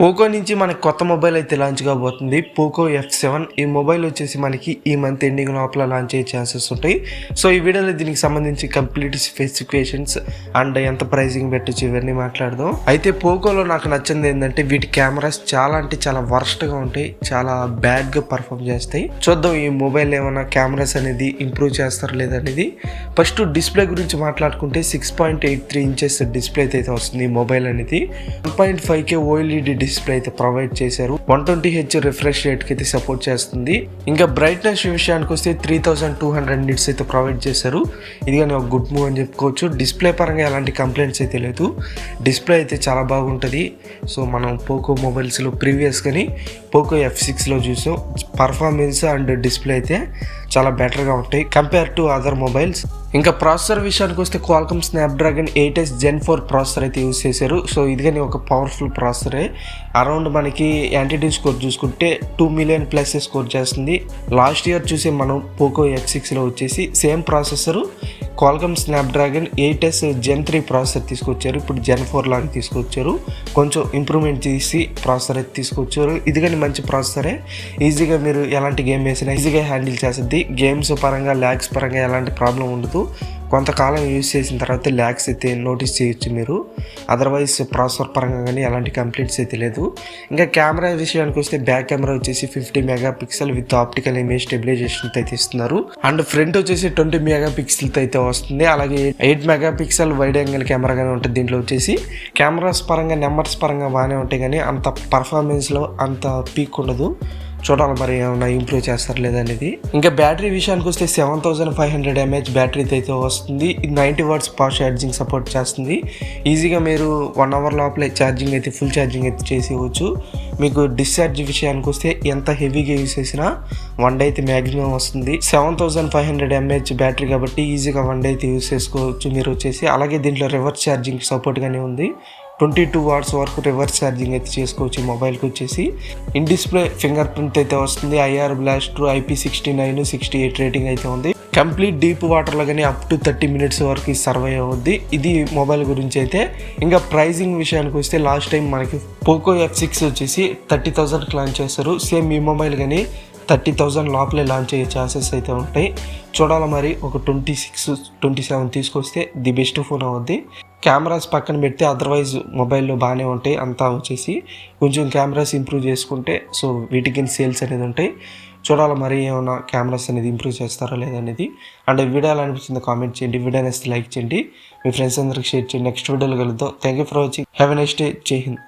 Poco నుంచి మనకి కొత్త మొబైల్ అయితే లాంచ్ కాబోతుంది. Poco F7. ఈ మొబైల్ వచ్చేసి మనకి ఈ మంత్ ఎండింగ్ లోపల లాంచ్ అయ్యే ఛాన్సెస్ ఉంటాయి. సో ఈ వీడియోలో దీనికి సంబంధించి కంప్లీట్ స్పెసిఫికేషన్స్ అండ్ ఎంత ప్రైజింగ్ పెట్టచ్చు ఇవన్నీ మాట్లాడదాం. అయితే పోకోలో నాకు నచ్చింది ఏంటంటే వీటి కెమెరాస్ చాలా అంటే చాలా వర్స్ట్గా ఉంటాయి, చాలా బ్యాడ్గా పర్ఫామ్ చేస్తాయి. చూద్దాం ఈ మొబైల్ ఏమైనా కెమెరాస్ అనేది ఇంప్రూవ్ చేస్తారు లేదనేది. ఫస్ట్ డిస్ప్లే గురించి మాట్లాడుకుంటే 6.83 ఇంచెస్ డిస్ప్లే అయితే వస్తుంది ఈ మొబైల్ అనేది. 1.5K OLED డిస్ప్లే అయితే ప్రొవైడ్ చేశారు. 120Hz రిఫ్రెష్ రేట్ కి అయితే సపోర్ట్ చేస్తుంది. ఇంకా బ్రైట్నెస్ విషయానికి వస్తే 3200 నిట్స్ అయితే ప్రొవైడ్ చేశారు. ఇది కానీ ఒక గుడ్ మూవ్ అని చెప్పుకోవచ్చు. డిస్ప్లే పరంగా ఎలాంటి కంప్లైంట్స్ అయితే లేదు. డిస్ప్లే అయితే చాలా బాగుంటుంది. సో మనం పోకో మొబైల్స్లో ప్రీవియస్ కానీ పోకో F6లో చూసాం. పర్ఫార్మెన్స్ అండ్ డిస్ప్లే అయితే చాలా బెటర్గా ఉంటాయి కంపేర్ టు అదర్ మొబైల్స్. ఇంకా ప్రాసెసర్ విషయానికి వస్తే Qualcomm Snapdragon 8s Gen 4 processor అయితే యూజ్ చేశారు. సో ఇది కానీ ఒక పవర్ఫుల్ ప్రాసెసరే. అరౌండ్ మనకి యాంటీటీ స్కోర్ చూసుకుంటే 2 మిలియన్ ప్లస్ స్కోర్ చేస్తుంది. లాస్ట్ ఇయర్ చూసే మనం పోకో F6లో వచ్చేసి same processor Qualcomm Snapdragon 8s Gen 3 processor తీసుకొచ్చారు. ఇప్పుడు Gen 4 లాగా తీసుకొచ్చారు. కొంచెం ఇంప్రూవ్మెంట్ చేసి ప్రాసెసర్ అయితే తీసుకొచ్చారు. ఇది కానీ మంచి ప్రాసెసరే. ఈజీగా మీరు ఎలాంటి గేమ్ వేసినా ఈజీగా హ్యాండిల్ చేస్తుంది. గేమ్స్ పరంగా ల్యాగ్స్ పరంగా ఎలాంటి ప్రాబ్లం ఉండదు. కొంతకాలం యూజ్ చేసిన తర్వాత ల్యాగ్స్ అయితే నోటీస్ చేయొచ్చు మీరు. అదర్వైజ్ ప్రాసెసర్ పరంగా కానీ ఎలాంటి కంప్లైంట్స్ అయితే లేదు. ఇంకా కెమెరా విషయానికి వస్తే బ్యాక్ కెమెరా వచ్చేసి 50 megapixel with optical image stabilisation అయితే ఇస్తున్నారు. అండ్ ఫ్రంట్ వచ్చేసి 20 మెగాపిక్సెల్ అయితే వస్తుంది. అలాగే 8 మెగాపిక్సెల్ వైడ్ యాంగిల్ కెమెరా కానీ ఉంటుంది. దీంట్లో వచ్చేసి కెమెరాస్ పరంగా నెంబర్స్ పరంగా బాగానే ఉంటాయి కానీ అంత పర్ఫార్మెన్స్లో అంత పీక్ ఉండదు. చూడాలి మరి ఏమైనా ఇంప్రూవ్ చేస్తారు లేదనేది. ఇంకా బ్యాటరీ విషయానికి వస్తే 7500 mAh బ్యాటరీ అయితే వస్తుంది. 90 వాట్స్ ఫాస్ట్ ఛార్జింగ్ సపోర్ట్ చేస్తుంది. ఈజీగా మీరు 1 అవర్ లోపలే ఛార్జింగ్ అయితే ఫుల్ ఛార్జింగ్ అయితే చేసేవచ్చు. మీకు డిశ్చార్జ్ విషయానికి వస్తే ఎంత హెవీగా యూజ్ చేసినా 1 డే అయితే మ్యాక్సిమం వస్తుంది. 7500 mAh బ్యాటరీ కాబట్టి ఈజీగా 1 డే అయితే యూజ్ చేసుకోవచ్చు మీరు వచ్చేసి. అలాగే దీంట్లో రివర్స్ ఛార్జింగ్ సపోర్ట్ గానే ఉంది. 22 వాట్స్ వరకు రివర్స్ ఛార్జింగ్ అయితే చేసుకోవచ్చు మొబైల్కి వచ్చేసి. ఇన్ డిస్ప్లే ఫింగర్ ప్రింట్ అయితే వస్తుంది. IR బ్లాస్ట్ IP69 68 రేటింగ్ అయితే ఉంది. కంప్లీట్ డీప్ వాటర్లో కానీ అప్ టు 30 మినిట్స్ వరకు సర్వైవ్ అవుద్ది. ఇది మొబైల్ గురించి అయితే. ఇంకా ప్రైజింగ్ విషయానికి వస్తే లాస్ట్ టైం మనకి పోకో F6 వచ్చేసి 30,000కి లాంచ్ చేస్తారు. సేమ్ ఈ మొబైల్ కానీ 30,000 లోపలే లాంచ్ అయ్యే ఛాన్సెస్ అయితే ఉంటాయి. చూడాలి మరి ఒక 26-27 తీసుకొస్తే ది బెస్ట్ ఫోన్ అవుద్ది. కెమెరాస్ పక్కన పెడితే అదర్వైజ్ మొబైల్లో బాగానే ఉంటాయి అంతా వచ్చేసి. కొంచెం కెమెరాస్ ఇంప్రూవ్ చేసుకుంటే సో వీటికి సేల్స్ అనేది ఉంటాయి. చూడాలి మరి ఏమైనా కెమెరాస్ అనేది ఇంప్రూవ్ చేస్తారా లేదనేది. అండ్ వీడియో ఎలా అనిపించిందో కామెంట్ చేయండి. వీడియో అనేది లైక్ చేయండి. మీ ఫ్రెండ్స్ అందరికి షేర్ చేయండి. నెక్స్ట్ వీడియోలో కలుద్దాం. Thank you for watching. Have a nice day. జై హింద్.